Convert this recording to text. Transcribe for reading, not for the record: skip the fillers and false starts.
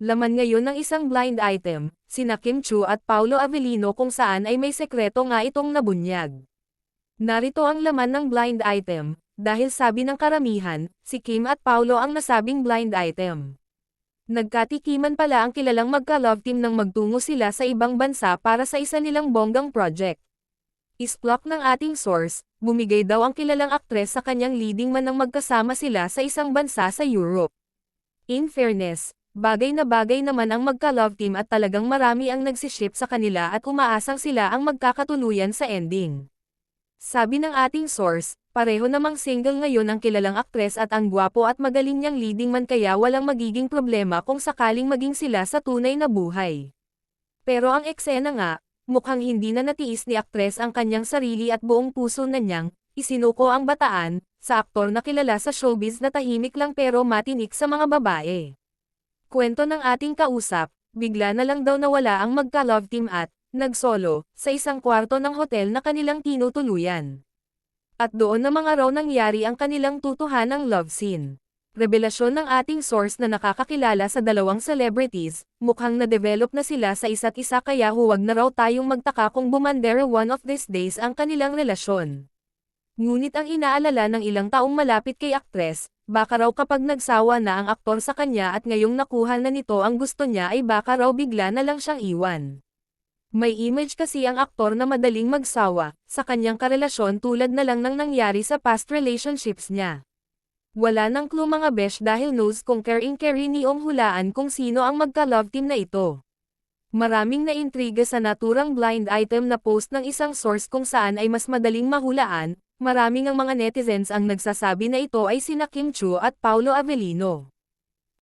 Laman ngayon ng isang blind item, sina Kim Chu at Paulo Avellino kung saan ay may sekreto nga itong nabunyag. Narito ang laman ng blind item, dahil sabi ng karamihan, si Kim at Paulo ang nasabing blind item. Nagkatikiman pala ang kilalang magka-love team nang magtungo sila sa ibang bansa para sa isa nilang bonggang project. Isplok ng ating source, bumigay daw ang kilalang aktres sa kanyang leading man nang magkasama sila sa isang bansa sa Europe. In fairness, bagay na bagay naman ang magka-love team at talagang marami ang nagsiship sa kanila at umaasang sila ang magkakatuluyan sa ending. Sabi ng ating source, pareho namang single ngayon ang kilalang aktres at ang gwapo at magaling niyang leading man kaya walang magiging problema kung sakaling maging sila sa tunay na buhay. Pero ang eksena nga, mukhang hindi na natiis ni aktres ang kanyang sarili at buong puso na niyang isinuko ang bataan sa aktor na kilala sa showbiz na tahimik lang pero matinik sa mga babae. Kwento ng ating kausap, bigla na lang daw nawala ang magka-love team at nagsolo sa isang kwarto ng hotel na kanilang tinutuluyan. At doon na mga raw nangyari ang kanilang tutuhanang love scene. Revelasyon ng ating source na nakakakilala sa dalawang celebrities, mukhang na-develop na sila sa isa't isa kaya huwag na raw tayong magtaka kung bumandera one of these days ang kanilang relasyon. Ngunit ang inaalala ng ilang taong malapit kay aktres, baka raw kapag nagsawa na ang aktor sa kanya at ngayong nakuha na nito ang gusto niya ay baka raw bigla na lang siyang iwan. May image kasi ang aktor na madaling magsawa sa kanyang karelasyon tulad na lang ng nangyari sa past relationships niya. Wala nang clue mga besh dahil knows kung caring-caring niyong hulaan kung sino ang magka-love team na ito. Maraming naintriga sa naturang blind item na post ng isang source kung saan ay mas madaling mahulaan, maraming ang mga netizens ang nagsasabi na ito ay sina Kim Chu at Paulo Avellino.